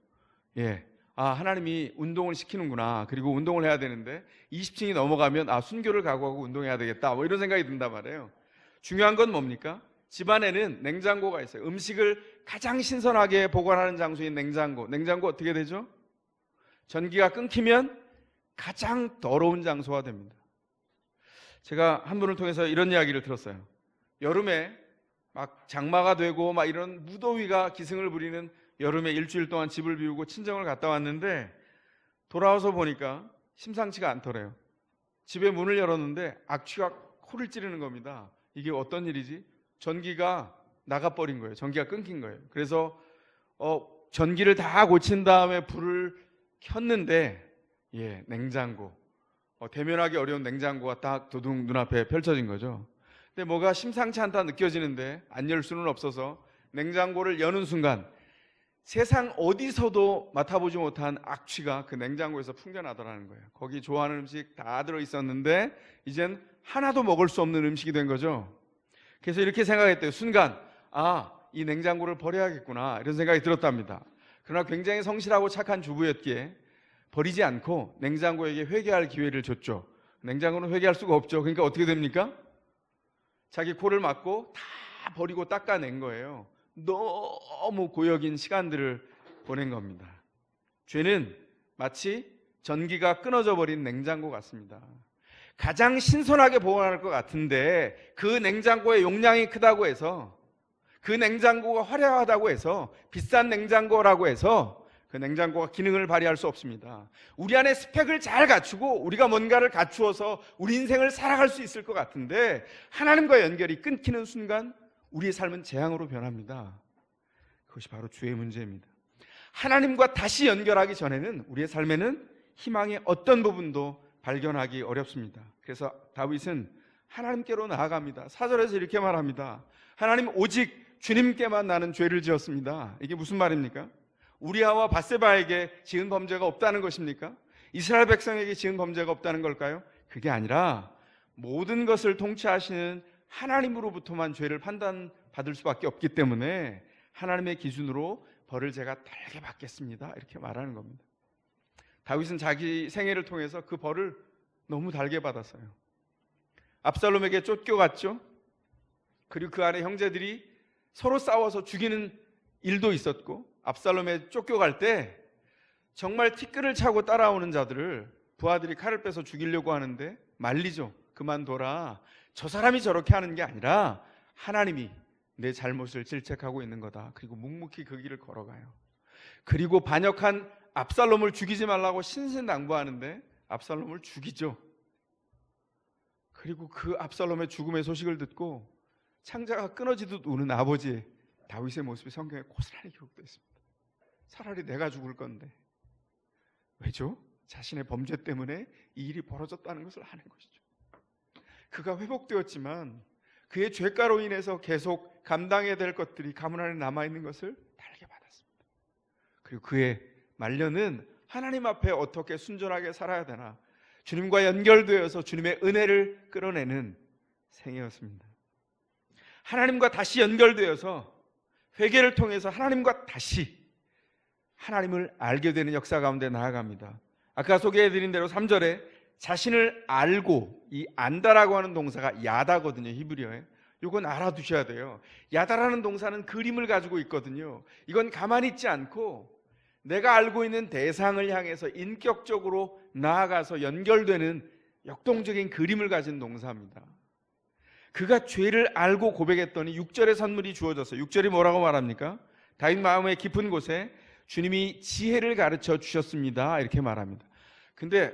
하나님이 운동을 시키는구나. 그리고 운동을 해야 되는데 20층이 넘어가면 순교를 각오하고 운동해야 되겠다. 뭐 이런 생각이 든단 말이에요. 중요한 건 뭡니까? 집안에는 냉장고가 있어요. 음식을 가장 신선하게 보관하는 장소인 냉장고. 냉장고 어떻게 되죠? 전기가 끊기면 가장 더러운 장소가 됩니다. 제가 한 분을 통해서 이런 이야기를 들었어요. 여름에 막 장마가 되고 막 이런 무더위가 기승을 부리는 여름에 일주일 동안 집을 비우고 친정을 갔다 왔는데 돌아와서 보니까 심상치가 않더래요. 집에 문을 열었는데 악취가 코를 찌르는 겁니다. 이게 어떤 일이지? 전기가 나가버린 거예요. 전기가 끊긴 거예요. 그래서 전기를 다 고친 다음에 불을 켰는데 냉장고, 대면하기 어려운 냉장고가 딱 도둑 눈앞에 펼쳐진 거죠. 근데 뭐가 심상치 않다 느껴지는데 안 열 수는 없어서 냉장고를 여는 순간 세상 어디서도 맡아보지 못한 악취가 그 냉장고에서 풍겨나더라는 거예요. 거기 좋아하는 음식 다 들어있었는데 이젠 하나도 먹을 수 없는 음식이 된 거죠. 그래서 이렇게 생각했대요. 순간 이 냉장고를 버려야겠구나 이런 생각이 들었답니다. 그러나 굉장히 성실하고 착한 주부였기에 버리지 않고 냉장고에게 회개할 기회를 줬죠. 냉장고는 회개할 수가 없죠. 그러니까 어떻게 됩니까? 자기 코를 막고 다 버리고 닦아낸 거예요. 너무 고역인 시간들을 보낸 겁니다. 죄는 마치 전기가 끊어져 버린 냉장고 같습니다. 가장 신선하게 보관할 것 같은데 그 냉장고의 용량이 크다고 해서, 그 냉장고가 화려하다고 해서, 비싼 냉장고라고 해서 그 냉장고가 기능을 발휘할 수 없습니다. 우리 안에 스펙을 잘 갖추고 우리가 뭔가를 갖추어서 우리 인생을 살아갈 수 있을 것 같은데 하나님과 연결이 끊기는 순간 우리의 삶은 재앙으로 변합니다. 그것이 바로 죄의 문제입니다. 하나님과 다시 연결하기 전에는 우리의 삶에는 희망의 어떤 부분도 발견하기 어렵습니다. 그래서 다윗은 하나님께로 나아갑니다. 4절에서 이렇게 말합니다. 하나님, 오직 주님께만 나는 죄를 지었습니다. 이게 무슨 말입니까? 우리아와 밧세바에게 지은 범죄가 없다는 것입니까? 이스라엘 백성에게 지은 범죄가 없다는 걸까요? 그게 아니라 모든 것을 통치하시는 하나님으로부터만 죄를 판단받을 수밖에 없기 때문에 하나님의 기준으로 벌을 제가 달게 받겠습니다. 이렇게 말하는 겁니다. 다윗은 자기 생애를 통해서 그 벌을 너무 달게 받았어요. 압살롬에게 쫓겨갔죠. 그리고 그 안에 형제들이 서로 싸워서 죽이는 일도 있었고, 압살롬에 쫓겨갈 때 정말 티끌을 차고 따라오는 자들을 부하들이 칼을 빼서 죽이려고 하는데 말리죠. 그만둬라. 저 사람이 저렇게 하는 게 아니라 하나님이 내 잘못을 질책하고 있는 거다. 그리고 묵묵히 그 길을 걸어가요. 그리고 반역한 압살롬을 죽이지 말라고 신신당부하는데 압살롬을 죽이죠. 그리고 그 압살롬의 죽음의 소식을 듣고 창자가 끊어지듯 우는 아버지 다윗의 모습이 성경에 고스란히 기록되어 있습니다. 차라리 내가 죽을 건데. 왜죠? 자신의 범죄 때문에 이 일이 벌어졌다는 것을 아는 것이죠. 그가 회복되었지만 그의 죄가로 인해서 계속 감당해야 될 것들이 가문 안에 남아있는 것을 달게 받았습니다. 그리고 그의 말년은 하나님 앞에 어떻게 순전하게 살아야 되나, 주님과 연결되어서 주님의 은혜를 끌어내는 생애였습니다. 하나님과 다시 연결되어서 회개를 통해서 하나님과 다시 하나님을 알게 되는 역사 가운데 나아갑니다. 아까 소개해드린 대로 3절에 자신을 알고, 이 안다라고 하는 동사가 야다거든요. 히브리어에. 이건 알아두셔야 돼요. 야다라는 동사는 그림을 가지고 있거든요. 이건 가만히 있지 않고 내가 알고 있는 대상을 향해서 인격적으로 나아가서 연결되는 역동적인 그림을 가진 동사입니다. 그가 죄를 알고 고백했더니 6절의 선물이 주어졌어요. 6절이 뭐라고 말합니까? 다윗 마음의 깊은 곳에 주님이 지혜를 가르쳐 주셨습니다. 이렇게 말합니다. 근데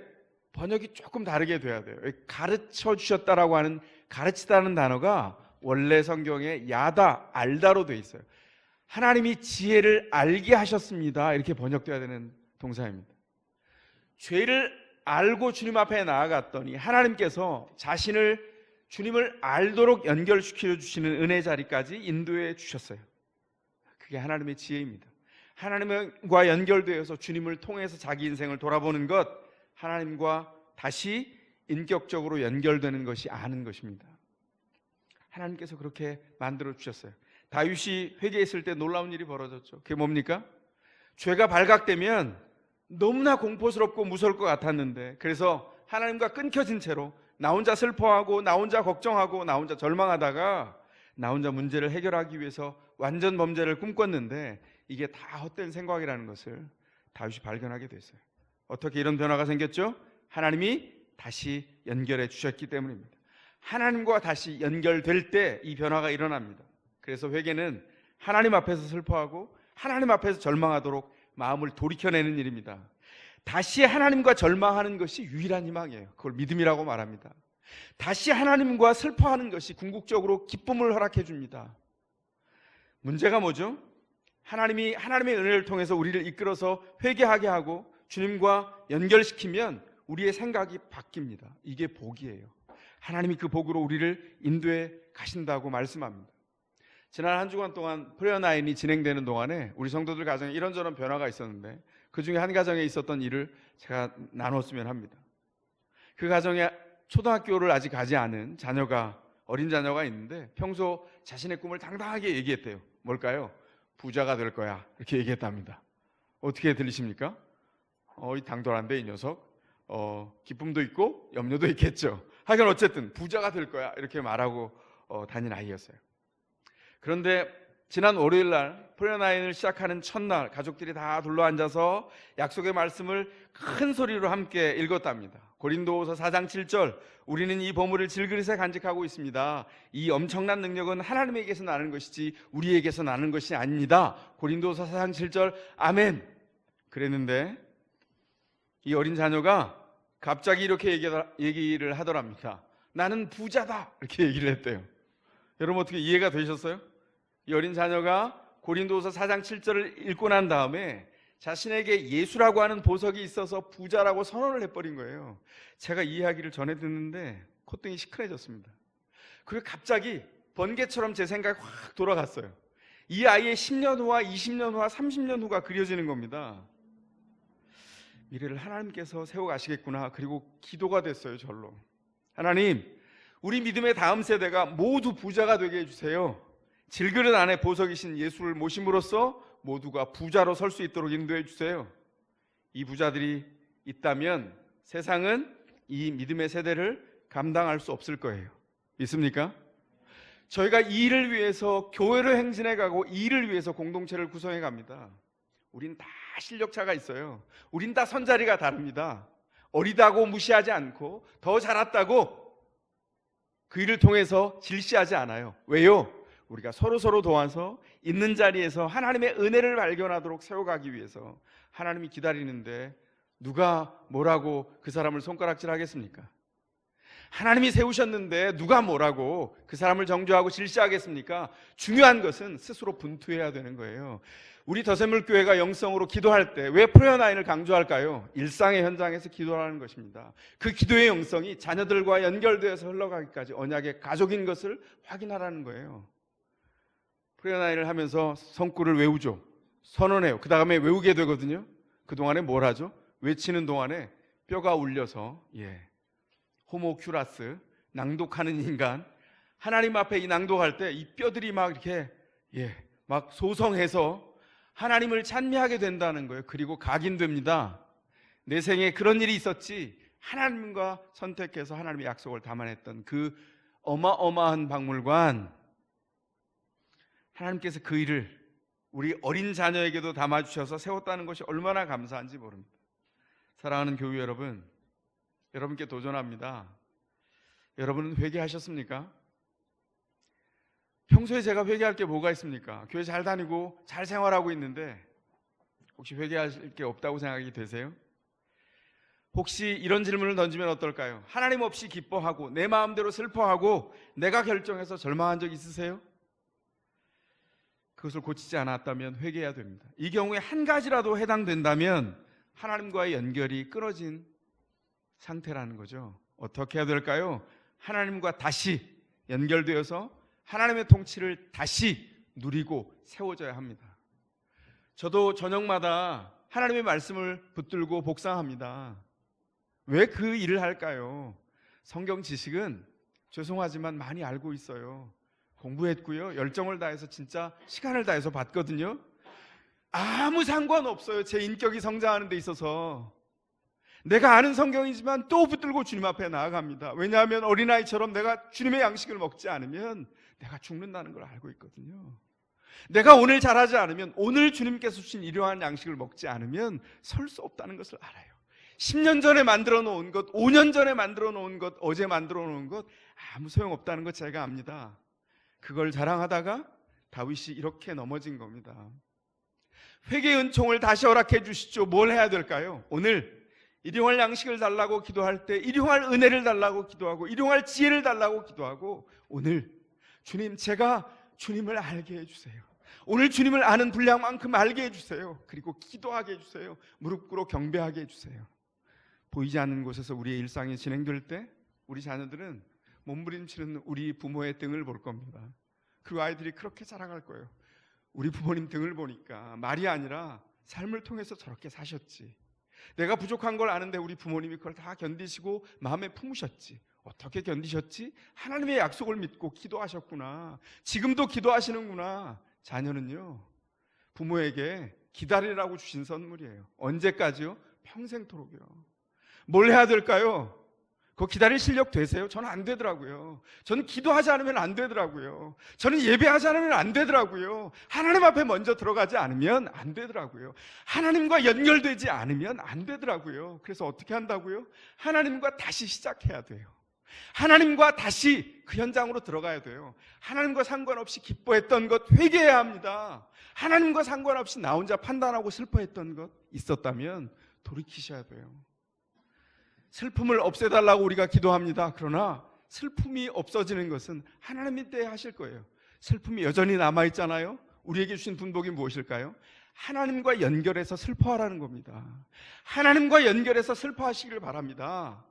번역이 조금 다르게 돼야 돼요. 가르쳐 주셨다라고 하는 가르치다는 단어가 원래 성경에 야다, 알다로 돼 있어요. 하나님이 지혜를 알게 하셨습니다. 이렇게 번역돼야 되는 동사입니다. 죄를 알고 주님 앞에 나아갔더니 하나님께서 자신을, 주님을 알도록 연결시켜 주시는 은혜 자리까지 인도해 주셨어요. 그게 하나님의 지혜입니다. 하나님과 연결되어서 주님을 통해서 자기 인생을 돌아보는 것, 하나님과 다시 인격적으로 연결되는 것이 아는 것입니다. 하나님께서 그렇게 만들어 주셨어요. 다윗이 회개했을 때 놀라운 일이 벌어졌죠. 그게 뭡니까? 죄가 발각되면 너무나 공포스럽고 무서울 것 같았는데, 그래서 하나님과 끊겨진 채로 나 혼자 슬퍼하고 나 혼자 걱정하고 나 혼자 절망하다가 나 혼자 문제를 해결하기 위해서 완전 범죄를 꿈꿨는데 이게 다 헛된 생각이라는 것을 다윗이 발견하게 됐어요. 어떻게 이런 변화가 생겼죠? 하나님이 다시 연결해 주셨기 때문입니다. 하나님과 다시 연결될 때 이 변화가 일어납니다. 그래서 회개는 하나님 앞에서 슬퍼하고 하나님 앞에서 절망하도록 마음을 돌이켜내는 일입니다. 다시 하나님과 절망하는 것이 유일한 희망이에요. 그걸 믿음이라고 말합니다. 다시 하나님과 슬퍼하는 것이 궁극적으로 기쁨을 허락해 줍니다. 문제가 뭐죠? 하나님의 은혜를 통해서 우리를 이끌어서 회개하게 하고 주님과 연결시키면 우리의 생각이 바뀝니다. 이게 복이에요. 하나님이 그 복으로 우리를 인도해 가신다고 말씀합니다. 지난 한 주간 동안 프레어나인이 진행되는 동안에 우리 성도들 가정에 이런저런 변화가 있었는데 그 중에 한 가정에 있었던 일을 제가 나눴으면 합니다. 그 가정에 초등학교를 아직 가지 않은 어린 자녀가 있는데 평소 자신의 꿈을 당당하게 얘기했대요. 뭘까요? 부자가 될 거야, 이렇게 얘기했답니다. 어떻게 들리십니까? 이 당돌한데 이 녀석 기쁨도 있고 염려도 있겠죠. 하여간 어쨌든 부자가 될 거야, 이렇게 말하고 다닌 아이였어요. 그런데 지난 월요일 날 프레어나인을 시작하는 첫날 가족들이 다 둘러앉아서 약속의 말씀을 큰 소리로 함께 읽었답니다. 고린도후서 4장 7절, 우리는 이 보물을 질그릇에 간직하고 있습니다. 이 엄청난 능력은 하나님에게서 나는 것이지 우리에게서 나는 것이 아닙니다. 고린도후서 4장 7절, 아멘. 그랬는데 이 어린 자녀가 갑자기 이렇게 얘기를 하더랍니다. 나는 부자다, 이렇게 얘기를 했대요. 여러분 어떻게 이해가 되셨어요? 이 어린 자녀가 고린도후서 4장 7절을 읽고 난 다음에 자신에게 예수라고 하는 보석이 있어서 부자라고 선언을 해버린 거예요. 제가 이 이야기를 전해 듣는데 콧등이 시큰해졌습니다. 그리고 갑자기 번개처럼 제 생각이 확 돌아갔어요. 이 아이의 10년 후와 20년 후와 30년 후가 그려지는 겁니다. 미래를 하나님께서 세워가시겠구나. 그리고 기도가 됐어요, 절로. 하나님, 우리 믿음의 다음 세대가 모두 부자가 되게 해주세요. 질그릇 안에 보석이신 예수를 모심으로써 모두가 부자로 설 수 있도록 인도해 주세요. 이 부자들이 있다면 세상은 이 믿음의 세대를 감당할 수 없을 거예요. 믿습니까? 저희가 이 일을 위해서 교회를 행진해 가고 이 일을 위해서 공동체를 구성해 갑니다. 우린 다 실력차가 있어요. 우린 다 선자리가 다릅니다. 어리다고 무시하지 않고 더 자랐다고 그 일을 통해서 질시하지 않아요. 왜요? 우리가 서로 도와서 있는 자리에서 하나님의 은혜를 발견하도록 세워가기 위해서 하나님이 기다리는데 누가 뭐라고 그 사람을 손가락질 하겠습니까? 하나님이 세우셨는데 누가 뭐라고 그 사람을 정죄하고 질시하겠습니까? 중요한 것은 스스로 분투해야 되는 거예요. 우리 더샘물교회가 영성으로 기도할 때 왜 프레어나인을 강조할까요? 일상의 현장에서 기도하는 것입니다. 그 기도의 영성이 자녀들과 연결되어서 흘러가기까지 언약의 가족인 것을 확인하라는 거예요. 프레어나인을 하면서 성구를 외우죠. 선언해요. 그 다음에 외우게 되거든요. 그동안에 뭘 하죠? 외치는 동안에 뼈가 울려서 호모큐라스, 낭독하는 인간. 하나님 앞에 이 낭독할 때 이 뼈들이 막 이렇게 막 소성해서 하나님을 찬미하게 된다는 거예요. 그리고 각인됩니다. 내 생에 그런 일이 있었지. 하나님과 선택해서 하나님의 약속을 담아냈던 그 어마어마한 박물관, 하나님께서 그 일을 우리 어린 자녀에게도 담아주셔서 세웠다는 것이 얼마나 감사한지 모릅니다. 사랑하는 교회 여러분, 여러분께 도전합니다. 여러분은 회개하셨습니까? 평소에 제가 회개할 게 뭐가 있습니까? 교회 잘 다니고 잘 생활하고 있는데 혹시 회개할 게 없다고 생각이 되세요? 혹시 이런 질문을 던지면 어떨까요? 하나님 없이 기뻐하고 내 마음대로 슬퍼하고 내가 결정해서 절망한 적 있으세요? 그것을 고치지 않았다면 회개해야 됩니다. 이 경우에 한 가지라도 해당된다면 하나님과의 연결이 끊어진 상태라는 거죠. 어떻게 해야 될까요? 하나님과 다시 연결되어서 하나님의 통치를 다시 누리고 세워져야 합니다. 저도 저녁마다 하나님의 말씀을 붙들고 복상합니다. 왜 그 일을 할까요? 성경 지식은 죄송하지만 많이 알고 있어요. 공부했고요. 열정을 다해서 진짜 시간을 다해서 봤거든요. 아무 상관없어요. 제 인격이 성장하는 데 있어서. 내가 아는 성경이지만 또 붙들고 주님 앞에 나아갑니다. 왜냐하면 어린아이처럼 내가 주님의 양식을 먹지 않으면 내가 죽는다는 걸 알고 있거든요. 내가 오늘 잘하지 않으면, 오늘 주님께서 주신 이러한 양식을 먹지 않으면 설 수 없다는 것을 알아요. 10년 전에 만들어 놓은 것, 5년 전에 만들어 놓은 것, 어제 만들어 놓은 것 아무 소용없다는 것 제가 압니다. 그걸 자랑하다가 다윗이 이렇게 넘어진 겁니다. 회개의 은총을 다시 허락해 주시죠. 뭘 해야 될까요? 오늘 일용할 양식을 달라고 기도할 때 일용할 은혜를 달라고 기도하고 일용할 지혜를 달라고 기도하고, 오늘 주님, 제가 주님을 알게 해주세요. 오늘 주님을 아는 분량만큼 알게 해주세요. 그리고 기도하게 해주세요. 무릎 꿇어 경배하게 해주세요. 보이지 않는 곳에서 우리의 일상이 진행될 때 우리 자녀들은 몸부림치는 우리 부모의 등을 볼 겁니다. 그리고 아이들이 그렇게 자라갈 거예요. 우리 부모님 등을 보니까 말이 아니라 삶을 통해서 저렇게 사셨지. 내가 부족한 걸 아는데 우리 부모님이 그걸 다 견디시고 마음에 품으셨지. 어떻게 견디셨지? 하나님의 약속을 믿고 기도하셨구나. 지금도 기도하시는구나. 자녀는요, 부모에게 기다리라고 주신 선물이에요. 언제까지요? 평생토록이요. 뭘 해야 될까요? 그거 기다릴 실력 되세요? 저는 안 되더라고요. 저는 기도하지 않으면 안 되더라고요. 저는 예배하지 않으면 안 되더라고요. 하나님 앞에 먼저 들어가지 않으면 안 되더라고요. 하나님과 연결되지 않으면 안 되더라고요. 그래서 어떻게 한다고요? 하나님과 다시 시작해야 돼요. 하나님과 다시 그 현장으로 들어가야 돼요. 하나님과 상관없이 기뻐했던 것 회개해야 합니다. 하나님과 상관없이 나 혼자 판단하고 슬퍼했던 것 있었다면 돌이키셔야 돼요. 슬픔을 없애달라고 우리가 기도합니다. 그러나 슬픔이 없어지는 것은 하나님이 때에 하실 거예요. 슬픔이 여전히 남아있잖아요. 우리에게 주신 분복이 무엇일까요? 하나님과 연결해서 슬퍼하라는 겁니다. 하나님과 연결해서 슬퍼하시기를 바랍니다.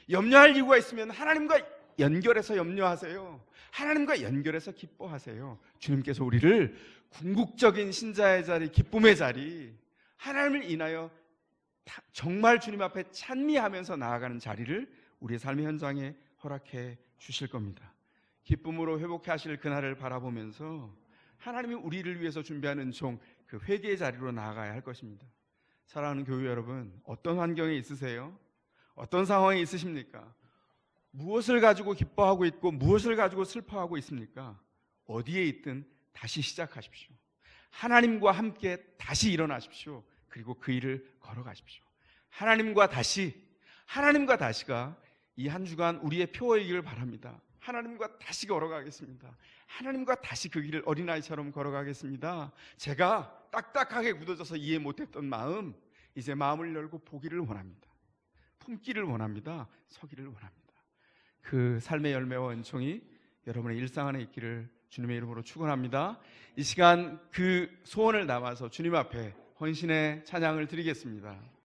염려할 이유가 있으면 하나님과 연결해서 염려하세요. 하나님과 연결해서 기뻐하세요. 주님께서 우리를 궁극적인 신자의 자리, 기쁨의 자리, 하나님을 인하여 정말 주님 앞에 찬미하면서 나아가는 자리를 우리의 삶의 현장에 허락해 주실 겁니다. 기쁨으로 회복해 하실 그날을 바라보면서 하나님이 우리를 위해서 준비하는 은총, 그 회개의 자리로 나아가야 할 것입니다. 사랑하는 교회 여러분, 어떤 환경에 있으세요? 어떤 상황에 있으십니까? 무엇을 가지고 기뻐하고 있고 무엇을 가지고 슬퍼하고 있습니까? 어디에 있든 다시 시작하십시오. 하나님과 함께 다시 일어나십시오. 그리고 그 일을 걸어가십시오. 하나님과 다시가 이 한 주간 우리의 표어이기를 바랍니다. 하나님과 다시 걸어가겠습니다. 하나님과 다시 그 길을 어린아이처럼 걸어가겠습니다. 제가 딱딱하게 굳어져서 이해 못했던 마음, 이제 마음을 열고 보기를 원합니다. 품기를 원합니다. 서기를 원합니다. 그 삶의 열매와 은총이 여러분의 일상 안에 있기를 주님의 이름으로 축원합니다. 이 시간 그 소원을 담아서 주님 앞에 헌신의 찬양을 드리겠습니다.